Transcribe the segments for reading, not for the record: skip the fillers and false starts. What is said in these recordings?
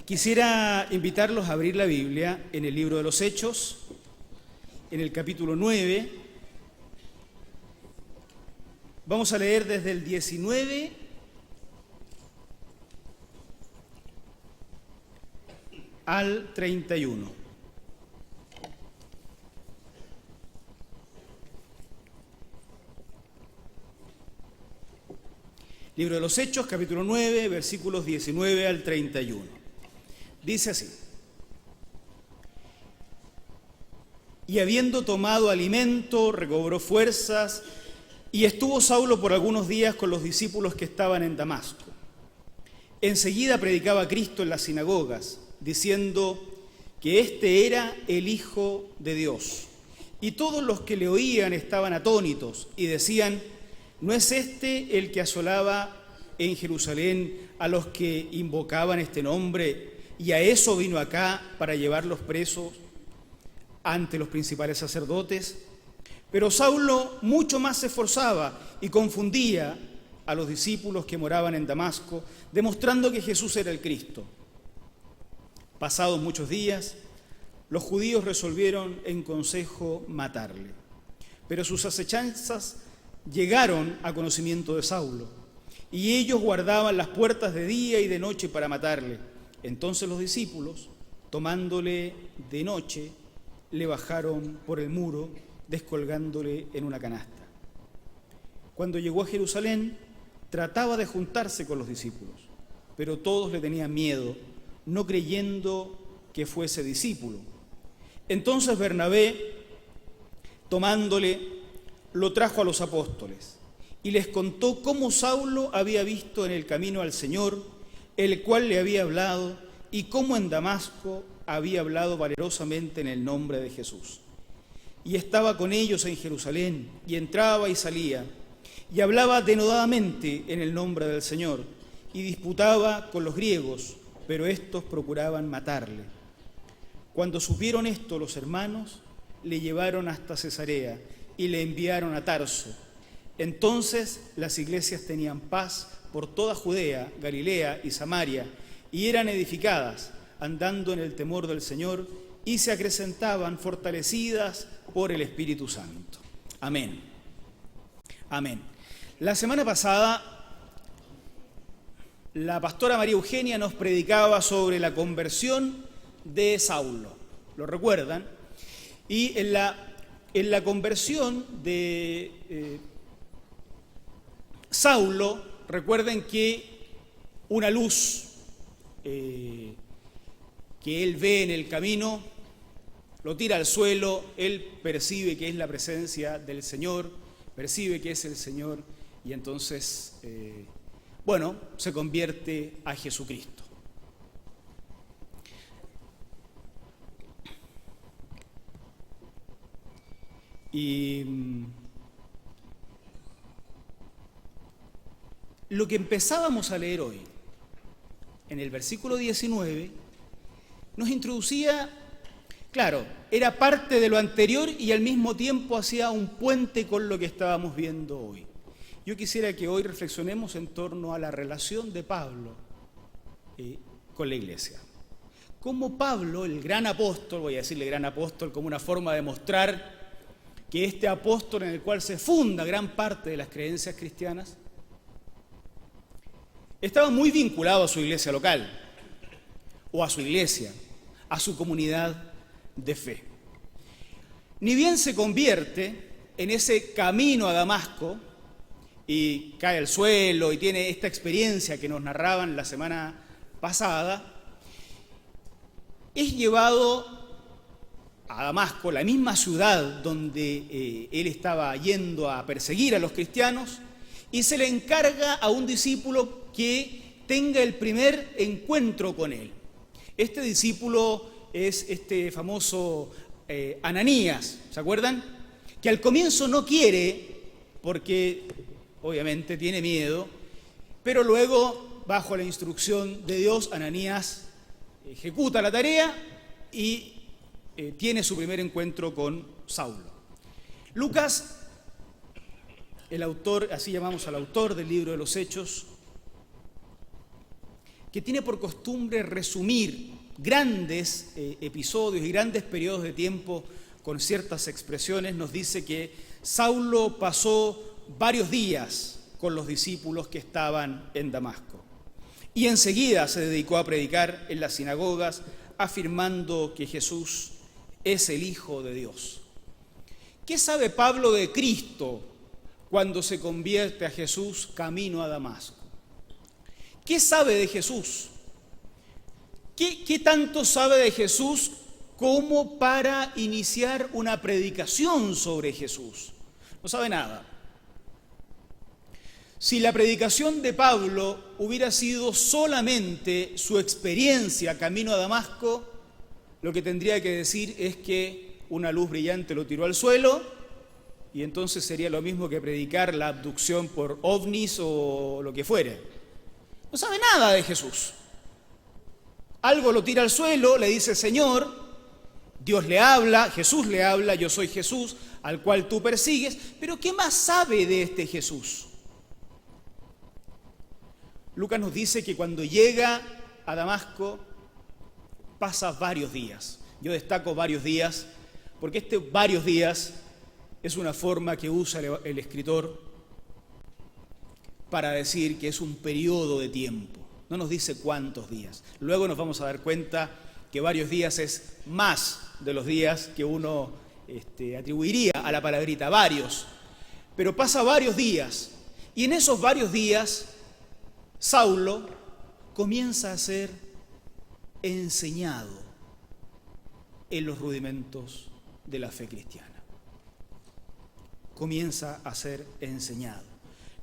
Quisiera invitarlos a abrir la Biblia en el libro de los Hechos, en el capítulo 9. Vamos a leer desde el 19 al 31. Libro de los Hechos, capítulo 9, versículos 19 al 31. Dice así: Y habiendo tomado alimento, recobró fuerzas, y estuvo Saulo por algunos días con los discípulos que estaban en Damasco. Enseguida predicaba a Cristo en las sinagogas, diciendo que éste era el Hijo de Dios. Y todos los que le oían estaban atónitos y decían: ¿no es este el que asolaba en Jerusalén a los que invocaban este nombre? Y a eso vino acá para llevarlos presos ante los principales sacerdotes. Pero Saulo mucho más se esforzaba y confundía a los discípulos que moraban en Damasco, demostrando que Jesús era el Cristo. Pasados muchos días, los judíos resolvieron en consejo matarle. Pero sus acechanzas llegaron a conocimiento de Saulo, y ellos guardaban las puertas de día y de noche para matarle. Entonces los discípulos, tomándole de noche, le bajaron por el muro, descolgándole en una canasta. Cuando llegó a Jerusalén, trataba de juntarse con los discípulos, pero todos le tenían miedo, no creyendo que fuese discípulo. Entonces Bernabé, tomándole, lo trajo a los apóstoles y les contó cómo Saulo había visto en el camino al Señor, el cual le había hablado, y cómo en Damasco había hablado valerosamente en el nombre de Jesús. Y estaba con ellos en Jerusalén, y entraba y salía, y hablaba denodadamente en el nombre del Señor, y disputaba con los griegos, pero éstos procuraban matarle. Cuando supieron esto los hermanos, le llevaron hasta Cesarea, y le enviaron a Tarso. Entonces las iglesias tenían paz por toda Judea, Galilea y Samaria, y eran edificadas, andando en el temor del Señor, y se acrecentaban fortalecidas por el Espíritu Santo. Amén. Amén. La semana pasada, la pastora María Eugenia nos predicaba sobre la conversión de Saulo. ¿Lo recuerdan? Y en la conversión de Saulo, recuerden que una luz que él ve en el camino lo tira al suelo, él percibe que es la presencia del Señor, percibe que es el Señor, y entonces, se convierte a Jesucristo. Y lo que empezábamos a leer hoy, en el versículo 19, nos introducía, claro, era parte de lo anterior y al mismo tiempo hacía un puente con lo que estábamos viendo hoy. Yo quisiera que hoy reflexionemos en torno a la relación de Pablo con la iglesia. Cómo Pablo, el gran apóstol, voy a decirle gran apóstol como una forma de mostrar que este apóstol en el cual se funda gran parte de las creencias cristianas, estaba muy vinculado a su iglesia local, o a su iglesia, a su comunidad de fe. Ni bien se convierte en ese camino a Damasco y cae al suelo y tiene esta experiencia que nos narraban la semana pasada, es llevado a Damasco, la misma ciudad donde él estaba yendo a perseguir a los cristianos, y se le encarga a un discípulo que tenga el primer encuentro con él. Este discípulo es este famoso Ananías, ¿se acuerdan? Que al comienzo no quiere, porque obviamente tiene miedo, pero luego, bajo la instrucción de Dios, Ananías ejecuta la tarea y tiene su primer encuentro con Saulo. Lucas, el autor, así llamamos al autor del libro de los Hechos, que tiene por costumbre resumir grandes episodios y grandes periodos de tiempo con ciertas expresiones, nos dice que Saulo pasó varios días con los discípulos que estaban en Damasco y enseguida se dedicó a predicar en las sinagogas, afirmando que Jesús es el Hijo de Dios. ¿Qué sabe Pablo de Cristo cuando se convierte a Jesús camino a Damasco? ¿Qué sabe de Jesús? ¿Qué tanto sabe de Jesús como para iniciar una predicación sobre Jesús? No sabe nada. Si la predicación de Pablo hubiera sido solamente su experiencia camino a Damasco, lo que tendría que decir es que una luz brillante lo tiró al suelo y entonces sería lo mismo que predicar la abducción por ovnis o lo que fuere. No sabe nada de Jesús. Algo lo tira al suelo, le dice Señor, Dios le habla, Jesús le habla, yo soy Jesús, al cual tú persigues, pero ¿qué más sabe de este Jesús? Lucas nos dice que cuando llega a Damasco pasa varios días. Yo destaco varios días porque varios días es una forma que usa el escritor para decir que es un periodo de tiempo. No nos dice cuántos días. Luego nos vamos a dar cuenta que varios días es más de los días que uno atribuiría a la palabrita varios. Pero pasa varios días y en esos varios días Saulo comienza a ser enseñado en los rudimentos de la fe cristiana. Comienza a ser enseñado.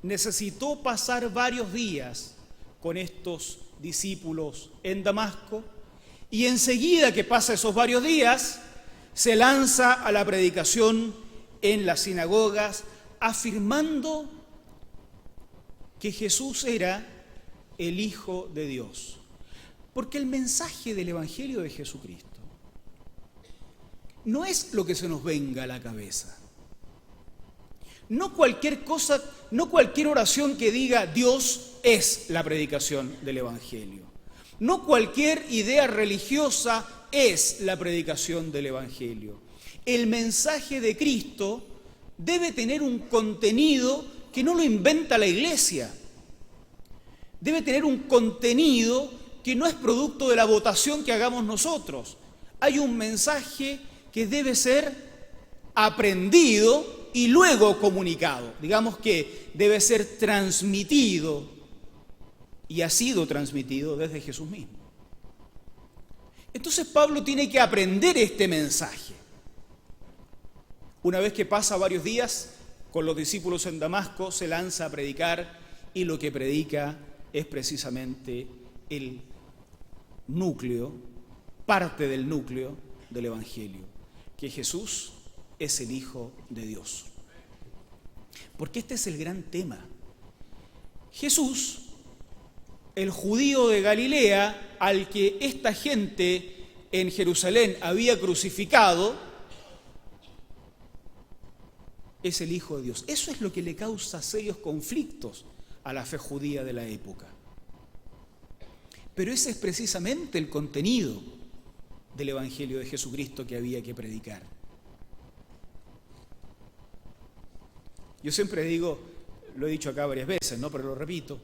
Necesitó pasar varios días con estos discípulos en Damasco y enseguida que pasa esos varios días se lanza a la predicación en las sinagogas afirmando que Jesús era el Hijo de Dios. Porque el mensaje del Evangelio de Jesucristo no es lo que se nos venga a la cabeza. No cualquier cosa, no cualquier oración que diga Dios es la predicación del Evangelio. No cualquier idea religiosa es la predicación del Evangelio. El mensaje de Cristo debe tener un contenido que no lo inventa la Iglesia. Debe tener un contenido que no es producto de la votación que hagamos nosotros. Hay un mensaje que debe ser aprendido y luego comunicado. Digamos que debe ser transmitido y ha sido transmitido desde Jesús mismo. Entonces Pablo tiene que aprender este mensaje. Una vez que pasa varios días con los discípulos en Damasco, se lanza a predicar y lo que predica es precisamente el núcleo, parte del núcleo del Evangelio, que Jesús es el Hijo de Dios. Porque este es el gran tema. Jesús, el judío de Galilea, al que esta gente en Jerusalén había crucificado, es el Hijo de Dios. Eso es lo que le causa serios conflictos a la fe judía de la época. Pero ese es precisamente el contenido del Evangelio de Jesucristo que había que predicar. Yo siempre digo, lo he dicho acá varias veces, ¿no? Pero lo repito,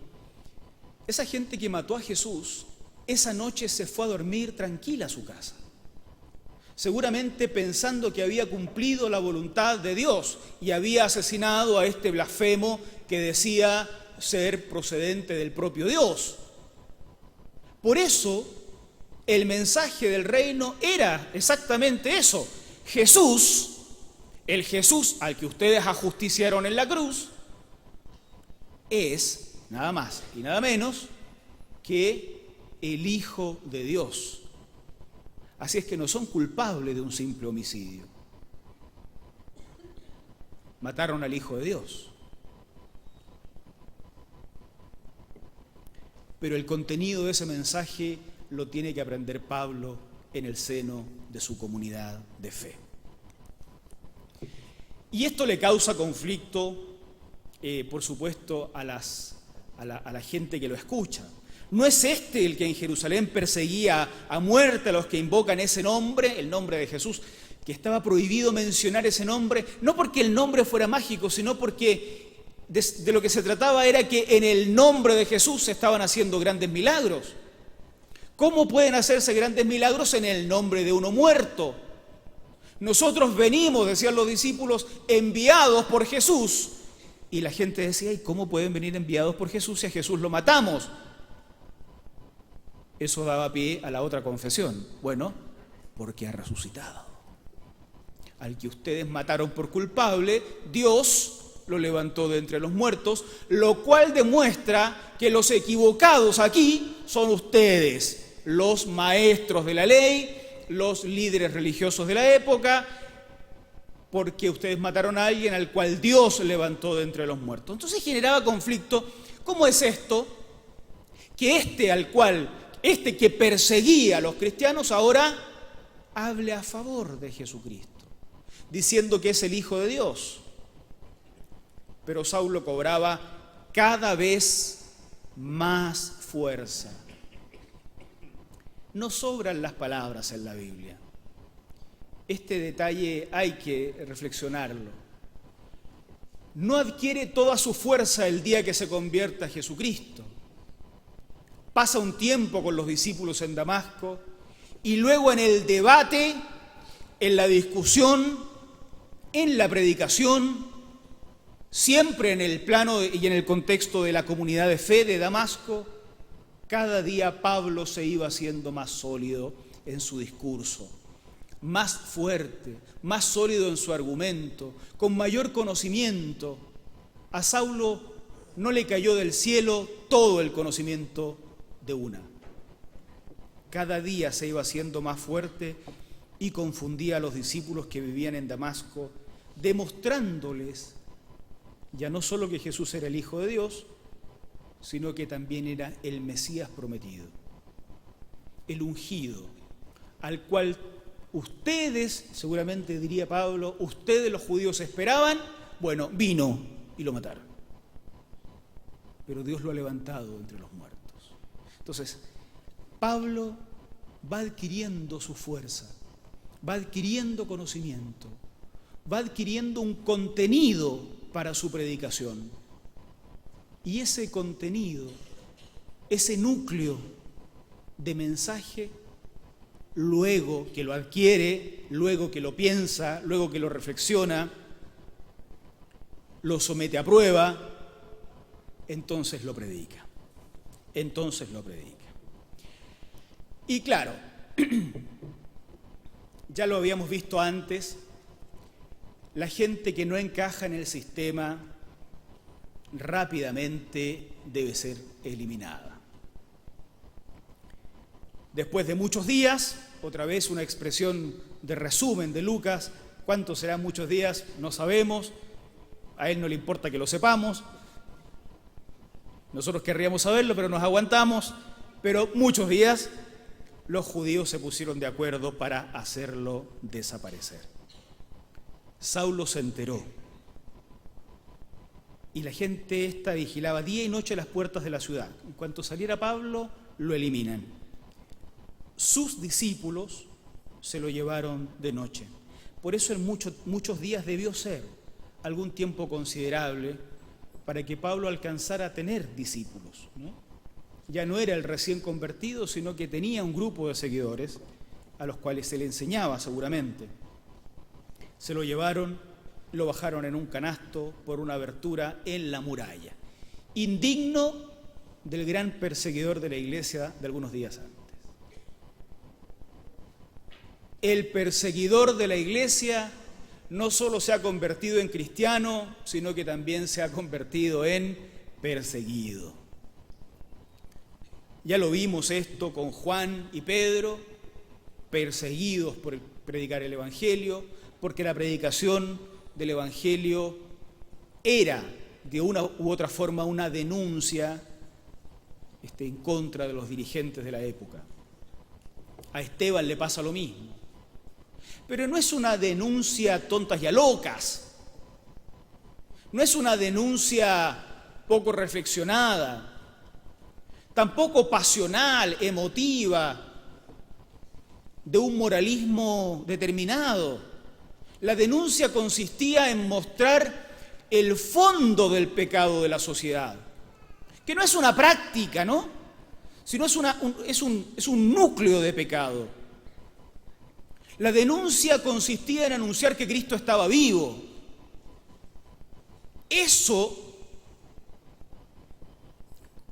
esa gente que mató a Jesús, esa noche se fue a dormir tranquila a su casa, seguramente pensando que había cumplido la voluntad de Dios y había asesinado a este blasfemo que decía ser procedente del propio Dios. Por eso, el mensaje del reino era exactamente eso. Jesús, el Jesús al que ustedes ajusticiaron en la cruz, es nada más y nada menos que el Hijo de Dios. Así es que no son culpables de un simple homicidio. Mataron al Hijo de Dios. Pero el contenido de ese mensaje lo tiene que aprender Pablo en el seno de su comunidad de fe. Y esto le causa conflicto, por supuesto, a la gente que lo escucha. ¿No es este el que en Jerusalén perseguía a muerte a los que invocan ese nombre, el nombre de Jesús, que estaba prohibido mencionar ese nombre, no porque el nombre fuera mágico, sino porque de lo que se trataba era que en el nombre de Jesús se estaban haciendo grandes milagros? ¿Cómo pueden hacerse grandes milagros en el nombre de uno muerto? Nosotros venimos, decían los discípulos, enviados por Jesús. Y la gente decía, ¿y cómo pueden venir enviados por Jesús si a Jesús lo matamos? Eso daba pie a la otra confesión. Bueno, porque ha resucitado. Al que ustedes mataron por culpable, Dios lo levantó de entre los muertos, lo cual demuestra que los equivocados aquí son ustedes, los maestros de la ley, los líderes religiosos de la época, porque ustedes mataron a alguien al cual Dios levantó de entre los muertos. Entonces generaba conflicto. ¿Cómo es esto? Que este que perseguía a los cristianos ahora hable a favor de Jesucristo, diciendo que es el Hijo de Dios. Pero Saulo cobraba cada vez más fuerza. No sobran las palabras en la Biblia. Este detalle hay que reflexionarlo. No adquiere toda su fuerza el día que se convierta a Jesucristo. Pasa un tiempo con los discípulos en Damasco y luego en el debate, en la discusión, en la predicación, siempre en el plano y en el contexto de la comunidad de fe de Damasco, cada día Pablo se iba haciendo más sólido en su discurso, más fuerte, más sólido en su argumento, con mayor conocimiento. A Saulo no le cayó del cielo todo el conocimiento de una. Cada día se iba haciendo más fuerte y confundía a los discípulos que vivían en Damasco, demostrándoles ya no solo que Jesús era el Hijo de Dios, sino que también era el Mesías prometido, el ungido, al cual ustedes, seguramente diría Pablo, ustedes los judíos esperaban. Bueno, vino y lo mataron. Pero Dios lo ha levantado entre los muertos. Entonces, Pablo va adquiriendo su fuerza, va adquiriendo conocimiento, va adquiriendo un contenido para su predicación. Y ese contenido, ese núcleo de mensaje, luego que lo adquiere, luego que lo piensa, luego que lo reflexiona, lo somete a prueba, entonces lo predica. Y claro, ya lo habíamos visto antes, la gente que no encaja en el sistema rápidamente debe ser eliminada. Después de muchos días, otra vez una expresión de resumen de Lucas, ¿cuántos serán muchos días? No sabemos, a él no le importa que lo sepamos, nosotros querríamos saberlo, pero nos aguantamos, pero muchos días los judíos se pusieron de acuerdo para hacerlo desaparecer. Saulo se enteró y la gente esta vigilaba día y noche las puertas de la ciudad. En cuanto saliera Pablo, lo eliminan. Sus discípulos se lo llevaron de noche. Por eso en muchos días debió ser algún tiempo considerable para que Pablo alcanzara a tener discípulos, ¿no? Ya no era el recién convertido, sino que tenía un grupo de seguidores a los cuales se le enseñaba seguramente. Se lo llevaron, lo bajaron en un canasto por una abertura en la muralla, indigno del gran perseguidor de la iglesia de algunos días antes. El perseguidor de la iglesia no solo se ha convertido en cristiano, sino que también se ha convertido en perseguido. Ya lo vimos esto con Juan y Pedro, perseguidos por predicar el Evangelio, porque la predicación del Evangelio era de una u otra forma una denuncia en contra de los dirigentes de la época. A Esteban le pasa lo mismo. Pero no es una denuncia a tontas y a locas, no es una denuncia poco reflexionada. tampoco pasional, emotiva, de un moralismo determinado. La denuncia consistía en mostrar el fondo del pecado de la sociedad, que no es una práctica, ¿no?, sino es un núcleo de pecado. La denuncia consistía en anunciar que Cristo estaba vivo. Eso,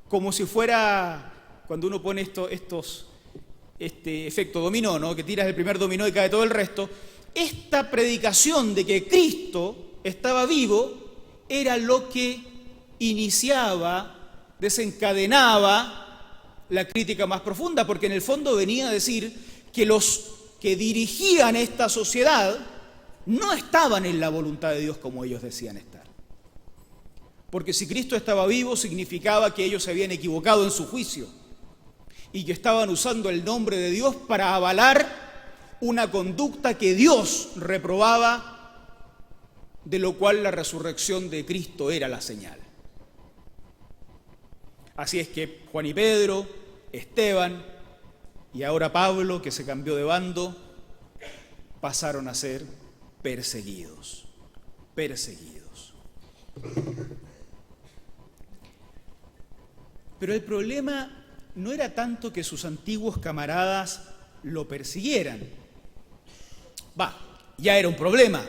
como si fuera, cuando uno pone este efecto dominó, ¿no?, que tiras el primer dominó y cae todo el resto, esta predicación de que Cristo estaba vivo era lo que iniciaba, desencadenaba la crítica más profunda, porque en el fondo venía a decir que los que dirigían esta sociedad no estaban en la voluntad de Dios como ellos decían estar. Porque si Cristo estaba vivo, significaba que ellos se habían equivocado en su juicio y que estaban usando el nombre de Dios para avalar una conducta que Dios reprobaba, de lo cual la resurrección de Cristo era la señal. Así es que Juan y Pedro, Esteban y ahora Pablo, que se cambió de bando, pasaron a ser perseguidos. Pero el problema no era tanto que sus antiguos camaradas lo persiguieran. Ya era un problema.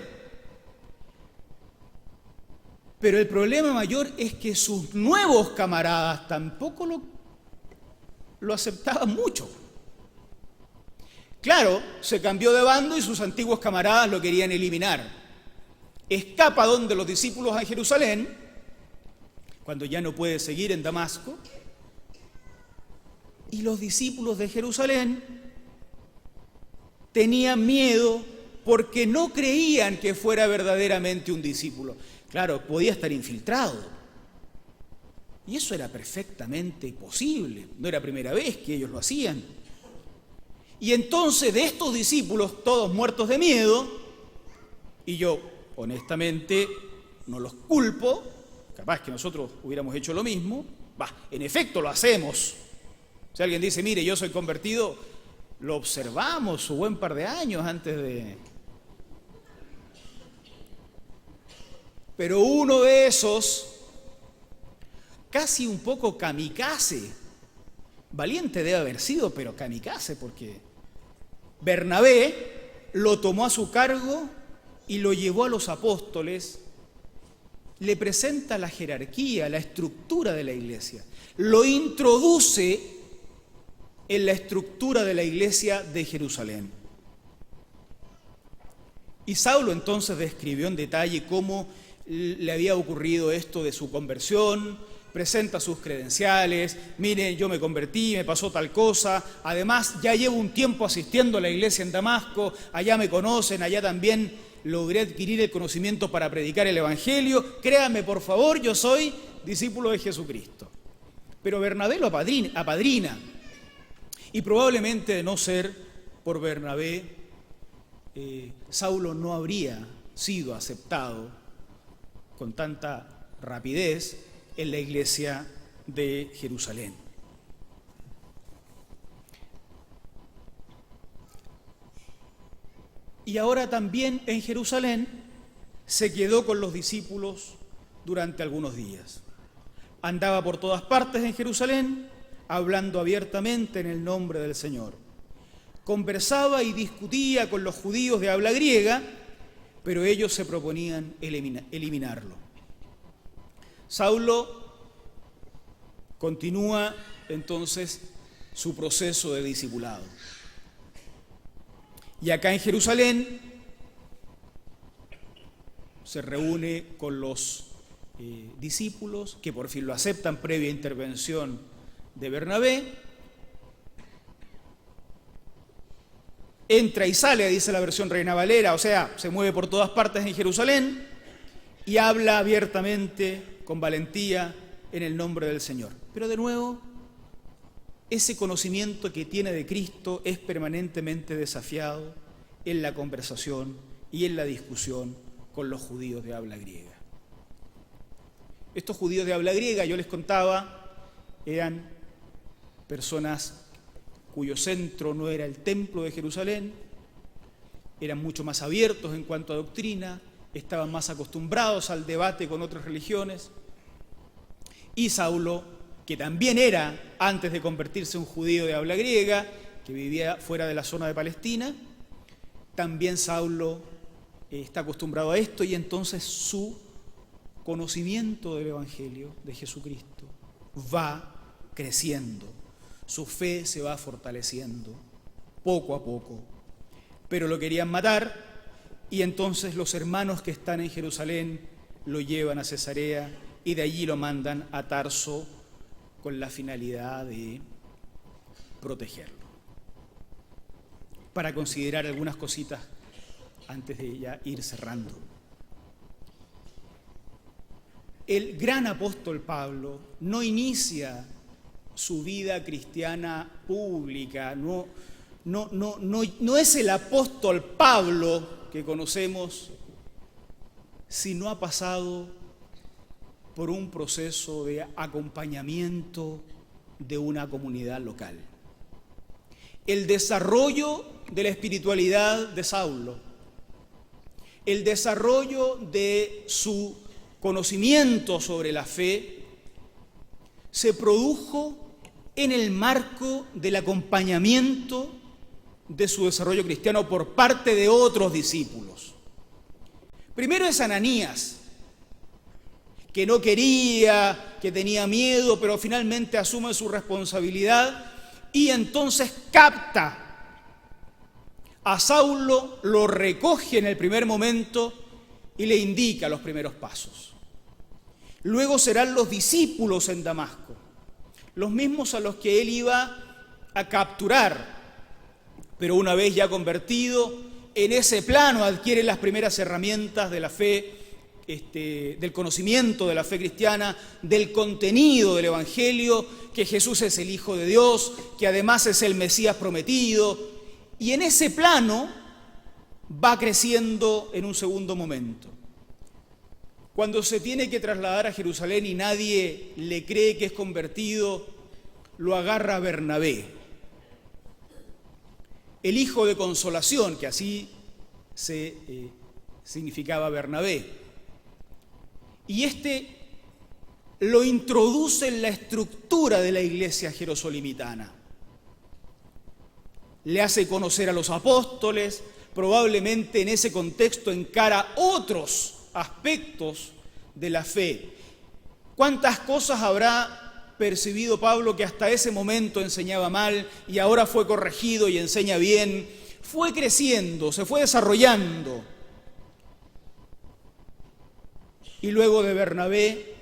Pero el problema mayor es que sus nuevos camaradas tampoco lo aceptaban mucho. Claro, se cambió de bando y sus antiguos camaradas lo querían eliminar. Escapa donde los discípulos a Jerusalén, cuando ya no puede seguir en Damasco, y los discípulos de Jerusalén tenían miedo porque no creían que fuera verdaderamente un discípulo. Claro, podía estar infiltrado. Y eso era perfectamente posible. No era primera vez que ellos lo hacían. Y entonces de estos discípulos, todos muertos de miedo, y yo honestamente no los culpo, capaz que nosotros hubiéramos hecho lo mismo, en efecto lo hacemos. Si alguien dice, mire, yo soy convertido, lo observamos un buen par de años antes de... Pero uno de esos, casi un poco kamikaze, valiente debe haber sido, pero kamikaze, porque Bernabé lo tomó a su cargo y lo llevó a los apóstoles, le presenta la jerarquía, la estructura de la iglesia, lo introduce en la estructura de la iglesia de Jerusalén. Y Saulo entonces describió en detalle cómo le había ocurrido esto de su conversión, presenta sus credenciales, miren, yo me convertí, me pasó tal cosa, además ya llevo un tiempo asistiendo a la iglesia en Damasco, allá me conocen, allá también logré adquirir el conocimiento para predicar el evangelio, créanme por favor, yo soy discípulo de Jesucristo. Pero Bernabé lo apadrina, y probablemente de no ser por Bernabé, Saulo no habría sido aceptado con tanta rapidez en la iglesia de Jerusalén. Y ahora también en Jerusalén se quedó con los discípulos durante algunos días. Andaba por todas partes en Jerusalén, hablando abiertamente en el nombre del Señor. Conversaba y discutía con los judíos de habla griega, pero ellos se proponían eliminarlo. Saulo continúa entonces su proceso de discipulado. Y acá en Jerusalén se reúne con los discípulos que por fin lo aceptan previa intervención de Bernabé. Entra y sale, dice la versión Reina Valera, o sea, se mueve por todas partes en Jerusalén y habla abiertamente, con valentía, en el nombre del Señor. Pero de nuevo, ese conocimiento que tiene de Cristo es permanentemente desafiado en la conversación y en la discusión con los judíos de habla griega. Estos judíos de habla griega, yo les contaba, eran personas cuyo centro no era el templo de Jerusalén, eran mucho más abiertos en cuanto a doctrina, estaban más acostumbrados al debate con otras religiones. Y Saulo, que también era, antes de convertirse, un judío de habla griega, que vivía fuera de la zona de Palestina, también Saulo está acostumbrado a esto, y entonces su conocimiento del Evangelio de Jesucristo va creciendo, su fe se va fortaleciendo poco a poco. Pero lo querían matar, y entonces los hermanos que están en Jerusalén lo llevan a Cesarea y de allí lo mandan a Tarso con la finalidad de protegerlo. Para considerar algunas cositas antes de ya ir cerrando. El gran apóstol Pablo no inicia su vida cristiana pública, no es el apóstol Pablo que conocemos si no ha pasado por un proceso de acompañamiento de una comunidad local. El desarrollo de la espiritualidad de Saulo, el desarrollo de su conocimiento sobre la fe, se produjo en el marco del acompañamiento de su desarrollo cristiano por parte de otros discípulos. Primero es Ananías, que no quería, que tenía miedo, pero finalmente asume su responsabilidad y entonces capta a Saulo, lo recoge en el primer momento y le indica los primeros pasos. Luego serán los discípulos en Damasco, los mismos a los que él iba a capturar, pero una vez ya convertido, en ese plano adquiere las primeras herramientas de la fe, del conocimiento de la fe cristiana, del contenido del Evangelio, que Jesús es el Hijo de Dios, que además es el Mesías prometido, y en ese plano va creciendo en un segundo momento. Cuando se tiene que trasladar a Jerusalén y nadie le cree que es convertido, lo agarra Bernabé, el hijo de consolación, que así significaba Bernabé. Y este lo introduce en la estructura de la iglesia jerosolimitana. Le hace conocer a los apóstoles, probablemente en ese contexto encara otros aspectos de la fe. ¿Cuántas cosas habrá percibido Pablo que hasta ese momento enseñaba mal y ahora fue corregido y enseña bien? Fue creciendo, se fue desarrollando. Y luego de Bernabé,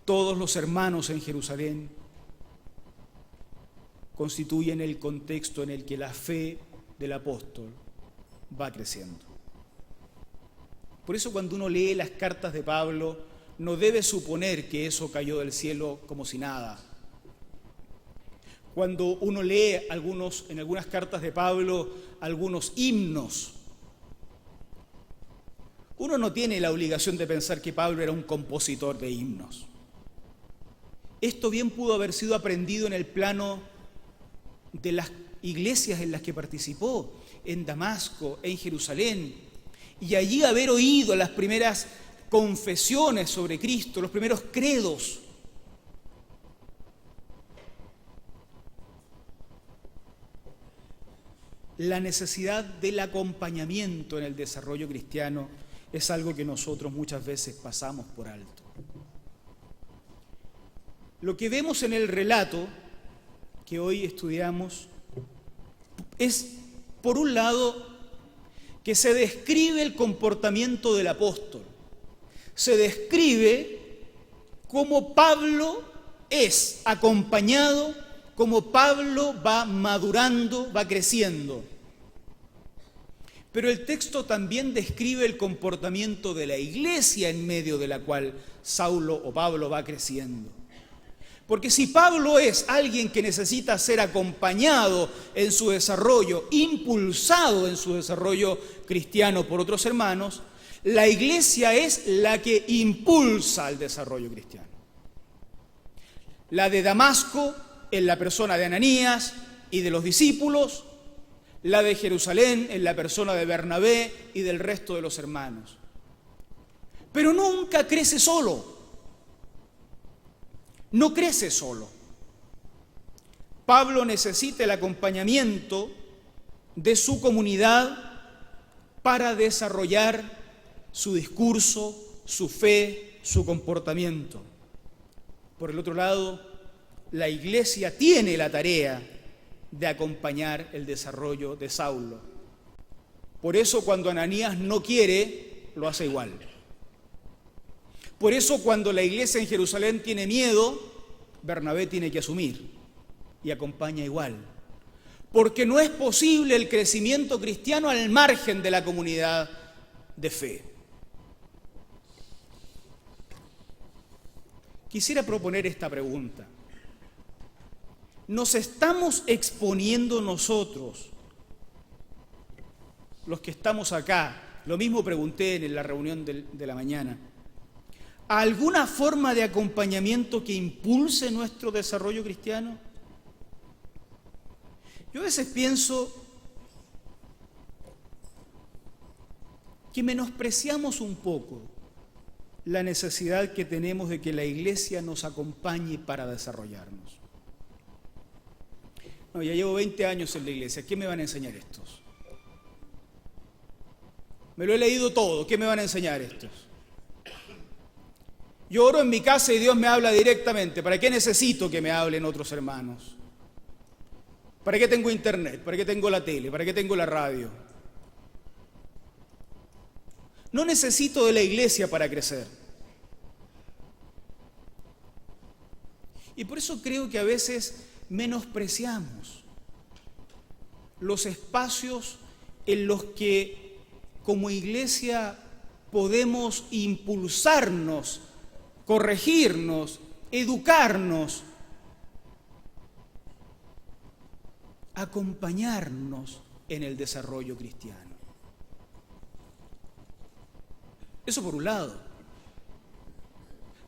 todos los hermanos en Jerusalén constituyen el contexto en el que la fe del apóstol va creciendo. Por eso cuando uno lee las cartas de Pablo, no debe suponer que eso cayó del cielo como si nada. Cuando uno lee en algunas cartas de Pablo algunos himnos, uno no tiene la obligación de pensar que Pablo era un compositor de himnos. Esto bien pudo haber sido aprendido en el plano de las iglesias en las que participó, en Damasco, en Jerusalén, y allí haber oído las primeras confesiones sobre Cristo, los primeros credos. La necesidad del acompañamiento en el desarrollo cristiano es algo que nosotros muchas veces pasamos por alto. Lo que vemos en el relato que hoy estudiamos es, por un lado, que se describe el comportamiento del apóstol. Se describe cómo Pablo es acompañado, cómo Pablo va madurando, va creciendo. Pero el texto también describe el comportamiento de la iglesia en medio de la cual Saulo o Pablo va creciendo. Porque si Pablo es alguien que necesita ser acompañado en su desarrollo, impulsado en su desarrollo cristiano por otros hermanos, la iglesia es la que impulsa el desarrollo cristiano. La de Damasco en la persona de Ananías y de los discípulos, la de Jerusalén en la persona de Bernabé y del resto de los hermanos. Pero nunca crece solo. No crece solo. Pablo necesita el acompañamiento de su comunidad para desarrollar su discurso, su fe, su comportamiento. Por el otro lado, la iglesia tiene la tarea de acompañar el desarrollo de Saulo. Por eso cuando Ananías no quiere, lo hace igual. Por eso cuando la iglesia en Jerusalén tiene miedo, Bernabé tiene que asumir y acompaña igual. Porque no es posible el crecimiento cristiano al margen de la comunidad de fe. Quisiera proponer esta pregunta. ¿Nos estamos exponiendo nosotros, los que estamos acá, lo mismo pregunté en la reunión de la mañana, a alguna forma de acompañamiento que impulse nuestro desarrollo cristiano? Yo a veces pienso que menospreciamos un poco la necesidad que tenemos de que la iglesia nos acompañe para desarrollarnos. No, ya llevo 20 años en la iglesia, ¿qué me van a enseñar estos? Me lo he leído todo, ¿qué me van a enseñar estos? Yo oro en mi casa y Dios me habla directamente. ¿Para qué necesito que me hablen otros hermanos? ¿Para qué tengo internet? ¿Para qué tengo la tele? ¿Para qué tengo la radio? No necesito de la iglesia para crecer. Y por eso creo que a veces menospreciamos los espacios en los que como iglesia podemos impulsarnos, corregirnos, educarnos, acompañarnos en el desarrollo cristiano. Eso por un lado.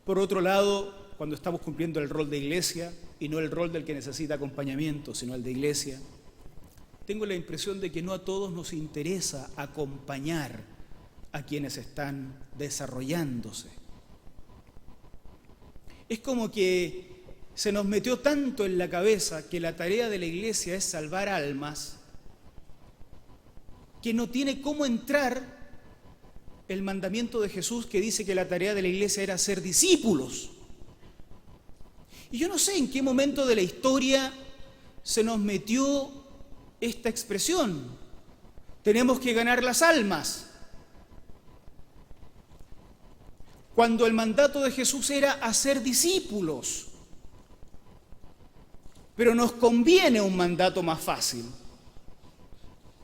Por otro lado, cuando estamos cumpliendo el rol de iglesia, y no el rol del que necesita acompañamiento, sino el de iglesia, tengo la impresión de que no a todos nos interesa acompañar a quienes están desarrollándose. Es como que se nos metió tanto en la cabeza que la tarea de la iglesia es salvar almas, que no tiene cómo entrar el mandamiento de Jesús que dice que la tarea de la iglesia era ser discípulos. Y yo no sé en qué momento de la historia se nos metió esta expresión. Tenemos que ganar las almas. Cuando el mandato de Jesús era hacer discípulos. Pero nos conviene un mandato más fácil.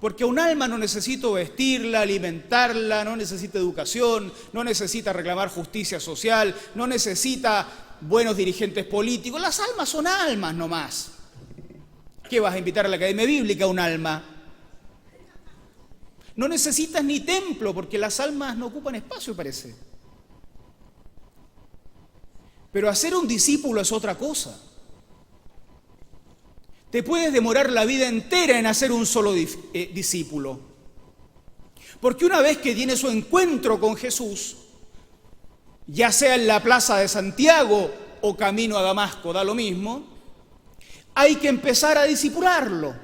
Porque a un alma no necesito vestirla, alimentarla, no necesita educación, no necesita reclamar justicia social, no necesita buenos dirigentes políticos. Las almas son almas nomás. ¿Qué vas a invitar a la Academia Bíblica a un alma? No necesitas ni templo, porque las almas no ocupan espacio, parece. Pero hacer un discípulo es otra cosa. Te puedes demorar la vida entera en hacer un solo discípulo. Porque una vez que tiene su encuentro con Jesús, ya sea en la plaza de Santiago o camino a Damasco, da lo mismo, hay que empezar a discipularlo.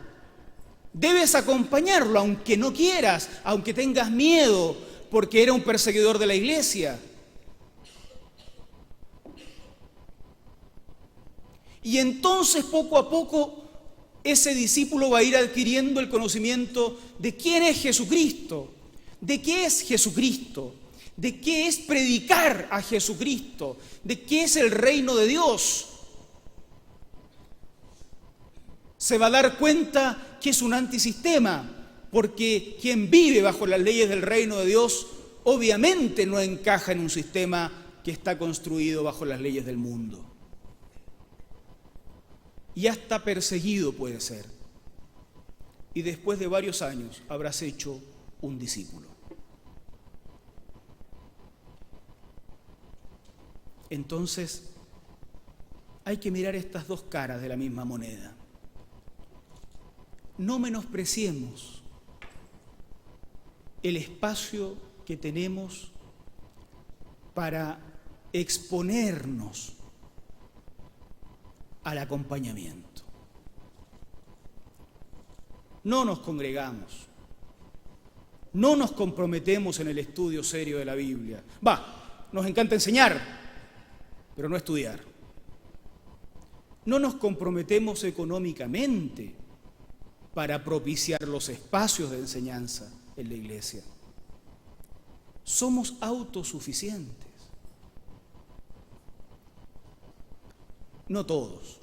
Debes acompañarlo, aunque no quieras, aunque tengas miedo, porque era un perseguidor de la iglesia. Y entonces, poco a poco, ese discípulo va a ir adquiriendo el conocimiento de quién es Jesucristo, de qué es Jesucristo, de qué es predicar a Jesucristo, de qué es el reino de Dios. Se va a dar cuenta que es un antisistema, porque quien vive bajo las leyes del reino de Dios obviamente no encaja en un sistema que está construido bajo las leyes del mundo. Y hasta perseguido puede ser. Y después de varios años habrás hecho un discípulo. Entonces, hay que mirar estas dos caras de la misma moneda. No menospreciemos el espacio que tenemos para exponernos al acompañamiento. No nos congregamos, no nos comprometemos en el estudio serio de la Biblia. Nos encanta enseñar, pero no estudiar. No nos comprometemos económicamente para propiciar los espacios de enseñanza en la iglesia. Somos autosuficientes. No todos.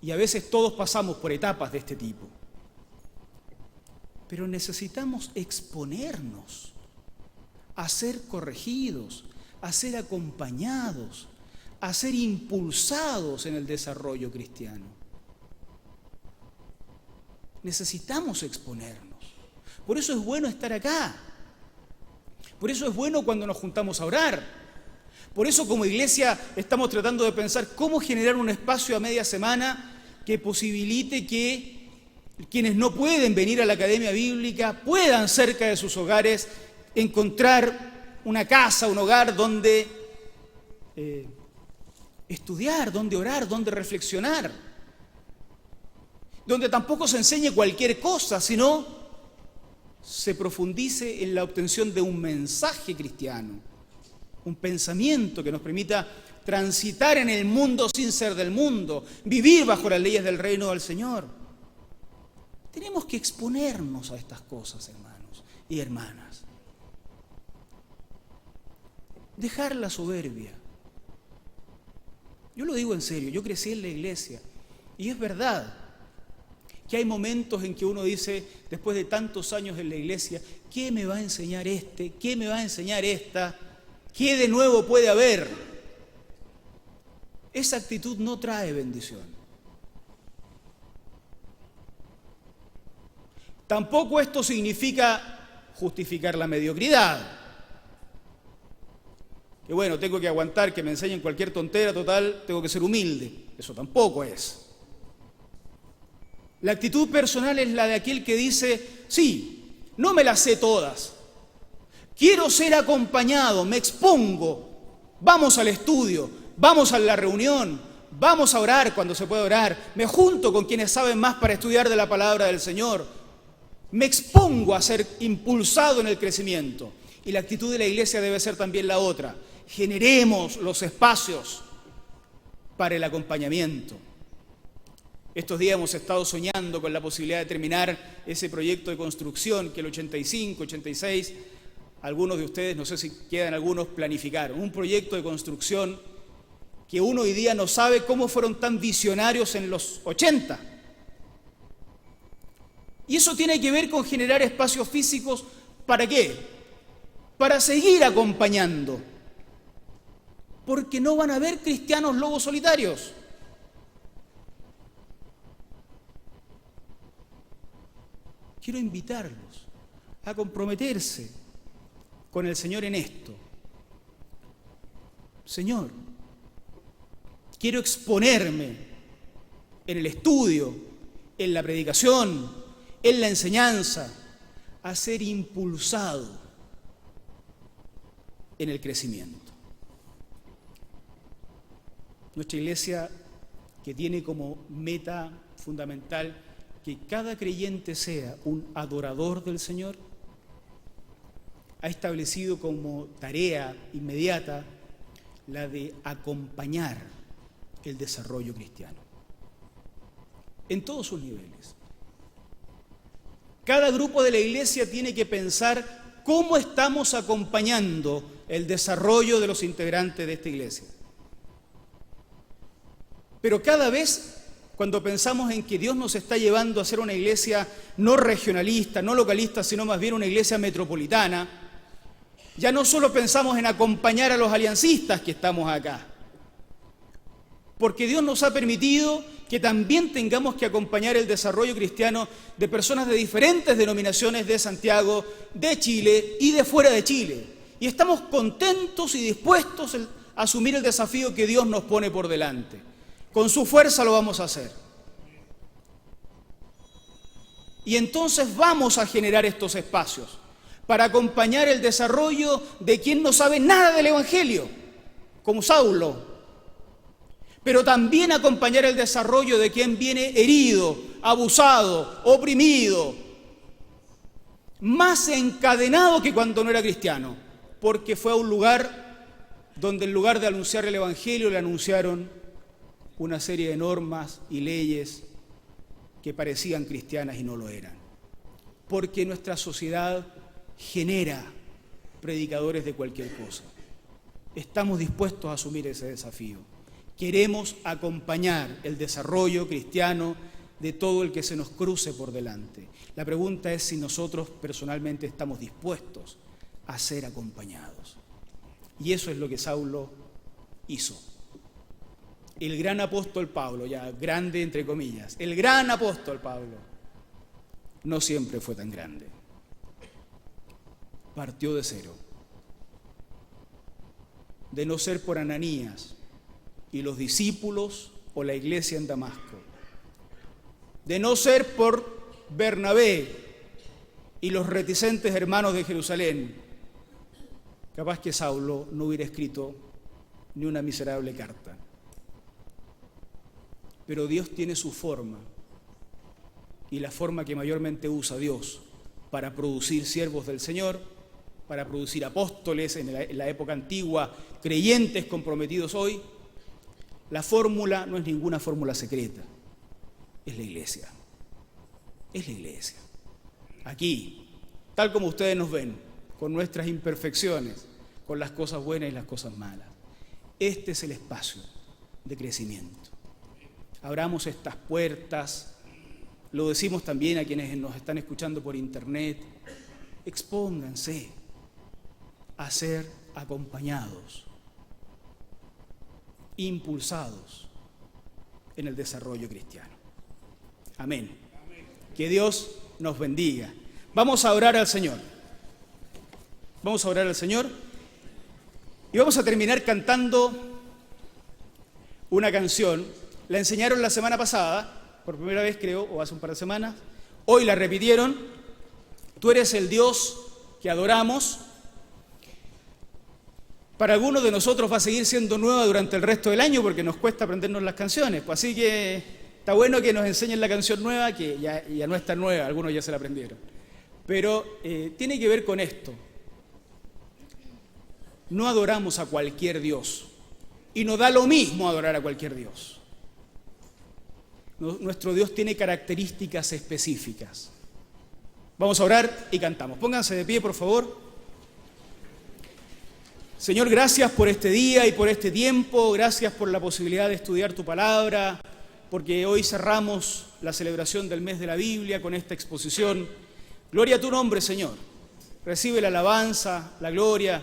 Y a veces todos pasamos por etapas de este tipo. Pero necesitamos exponernos a ser corregidos, a ser acompañados, a ser impulsados en el desarrollo cristiano. Necesitamos exponernos. Por eso es bueno estar acá. Por eso es bueno cuando nos juntamos a orar. Por eso como iglesia estamos tratando de pensar cómo generar un espacio a media semana que posibilite que quienes no pueden venir a la academia bíblica puedan cerca de sus hogares encontrar una casa, un hogar donde estudiar, donde orar, donde reflexionar. Donde tampoco se enseñe cualquier cosa, sino se profundice en la obtención de un mensaje cristiano, un pensamiento que nos permita transitar en el mundo sin ser del mundo, vivir bajo las leyes del reino del Señor. Tenemos que exponernos a estas cosas, hermanos y hermanas. Dejar la soberbia. Yo lo digo en serio, yo crecí en la iglesia y es verdad que hay momentos en que uno dice, después de tantos años en la iglesia, ¿qué me va a enseñar este? ¿Qué me va a enseñar esta? ¿Qué de nuevo puede haber? Esa actitud no trae bendición. Tampoco esto significa justificar la mediocridad. Que bueno, tengo que aguantar que me enseñen cualquier tontera, total, tengo que ser humilde. Eso tampoco es. La actitud personal es la de aquel que dice, sí, no me las sé todas, quiero ser acompañado, me expongo, vamos al estudio, vamos a la reunión, vamos a orar cuando se puede orar, me junto con quienes saben más para estudiar de la palabra del Señor, me expongo a ser impulsado en el crecimiento. Y la actitud de la iglesia debe ser también la otra, generemos los espacios para el acompañamiento. Estos días hemos estado soñando con la posibilidad de terminar ese proyecto de construcción que el 85, 86, algunos de ustedes, no sé si quedan algunos, planificaron. Un proyecto de construcción que uno hoy día no sabe cómo fueron tan visionarios en los 80. Y eso tiene que ver con generar espacios físicos, ¿para qué? Para seguir acompañando. Porque no van a haber cristianos lobos solitarios. Quiero invitarlos a comprometerse con el Señor en esto. Señor, quiero exponerme en el estudio, en la predicación, en la enseñanza, a ser impulsado en el crecimiento. Nuestra iglesia, que tiene como meta fundamental que cada creyente sea un adorador del Señor, ha establecido como tarea inmediata la de acompañar el desarrollo cristiano en todos sus niveles. Cada grupo de la iglesia tiene que pensar cómo estamos acompañando el desarrollo de los integrantes de esta iglesia. Pero cada vez, cuando pensamos en que Dios nos está llevando a ser una iglesia no regionalista, no localista, sino más bien una iglesia metropolitana, ya no solo pensamos en acompañar a los aliancistas que estamos acá, porque Dios nos ha permitido que también tengamos que acompañar el desarrollo cristiano de personas de diferentes denominaciones de Santiago, de Chile y de fuera de Chile. Y estamos contentos y dispuestos a asumir el desafío que Dios nos pone por delante. Con su fuerza lo vamos a hacer. Y entonces vamos a generar estos espacios para acompañar el desarrollo de quien no sabe nada del Evangelio, como Saulo, pero también acompañar el desarrollo de quien viene herido, abusado, oprimido, más encadenado que cuando no era cristiano, porque fue a un lugar donde en lugar de anunciar el Evangelio le anunciaron una serie de normas y leyes que parecían cristianas y no lo eran. Porque nuestra sociedad genera predicadores de cualquier cosa. Estamos dispuestos a asumir ese desafío. Queremos acompañar el desarrollo cristiano de todo el que se nos cruce por delante. La pregunta es si nosotros personalmente estamos dispuestos a ser acompañados. Y eso es lo que Saulo hizo. El gran apóstol Pablo, ya grande entre comillas, el gran apóstol Pablo, no siempre fue tan grande. Partió de cero. De no ser por Ananías y los discípulos o la iglesia en Damasco. De no ser por Bernabé y los reticentes hermanos de Jerusalén. Capaz que Saulo no hubiera escrito ni una miserable carta. Pero Dios tiene su forma, y la forma que mayormente usa Dios para producir siervos del Señor, para producir apóstoles en la época antigua, creyentes comprometidos hoy. La fórmula no es ninguna fórmula secreta, es la iglesia. Es la iglesia. Aquí, tal como ustedes nos ven, con nuestras imperfecciones, con las cosas buenas y las cosas malas. Este es el espacio de crecimiento. Abramos estas puertas, lo decimos también a quienes nos están escuchando por internet, expónganse a ser acompañados, impulsados en el desarrollo cristiano. Amén. Que Dios nos bendiga. Vamos a orar al Señor. Vamos a orar al Señor y vamos a terminar cantando una canción. La enseñaron la semana pasada, por primera vez creo, o hace un par de semanas. Hoy la repitieron. Tú eres el Dios que adoramos. Para algunos de nosotros va a seguir siendo nueva durante el resto del año porque nos cuesta aprendernos las canciones. Pues así que está bueno que nos enseñen la canción nueva, que ya no es tan nueva, algunos ya se la aprendieron. Pero tiene que ver con esto. No adoramos a cualquier Dios. Y nos da lo mismo adorar a cualquier Dios. Nuestro Dios tiene características específicas. Vamos a orar y cantamos. Pónganse de pie, por favor. Señor, gracias por este día y por este tiempo. Gracias por la posibilidad de estudiar tu palabra, porque hoy cerramos la celebración del mes de la Biblia con esta exposición. Gloria a tu nombre, Señor. Recibe la alabanza, la gloria,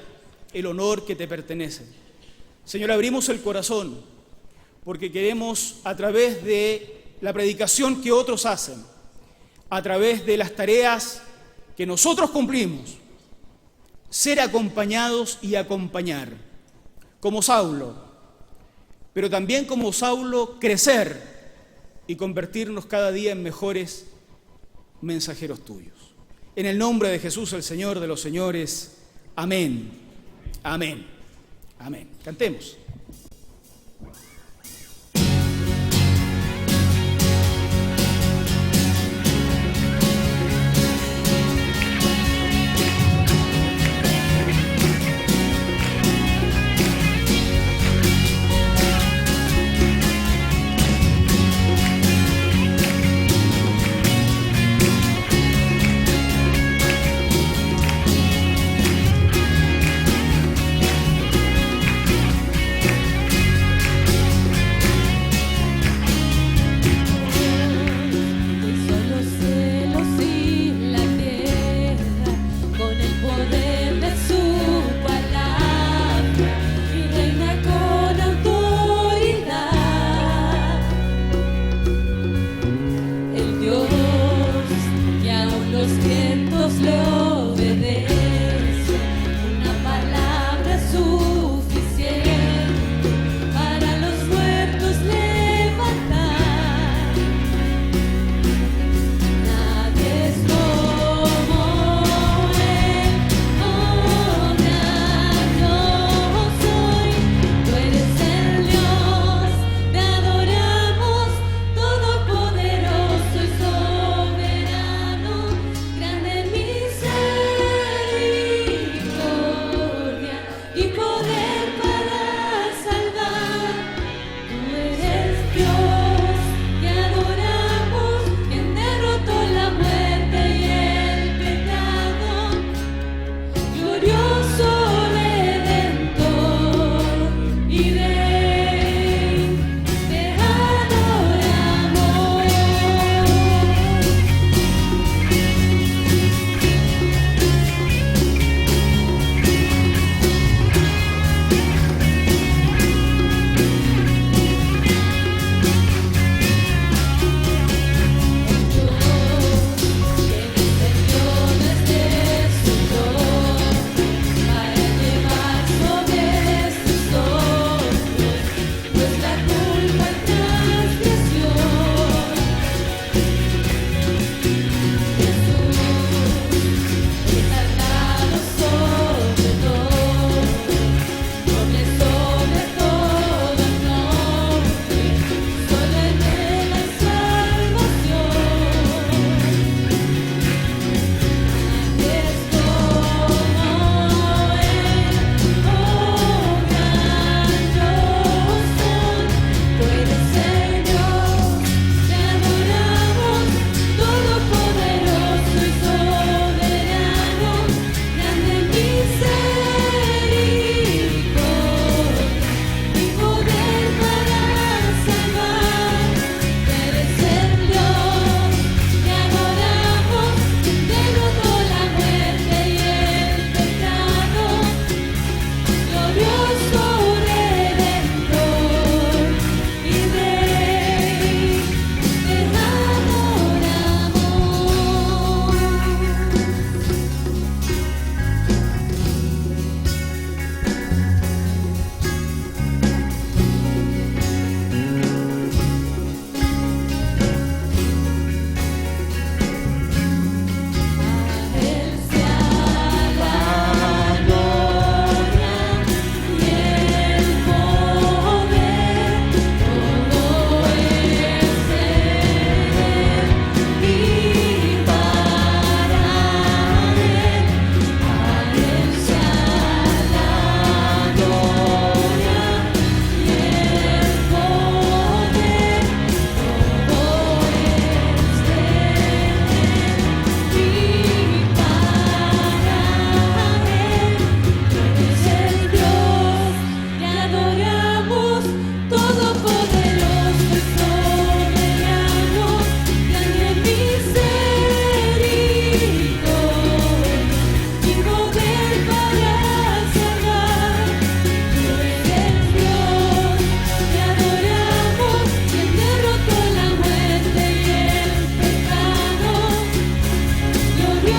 el honor que te pertenece. Señor, abrimos el corazón porque queremos, a través de la predicación que otros hacen, a través de las tareas que nosotros cumplimos, ser acompañados y acompañar, como Saulo, pero también como Saulo crecer y convertirnos cada día en mejores mensajeros tuyos. En el nombre de Jesús, el Señor de los señores. Amén. Amén. Amén. Cantemos. Para los muertos le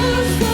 corazón.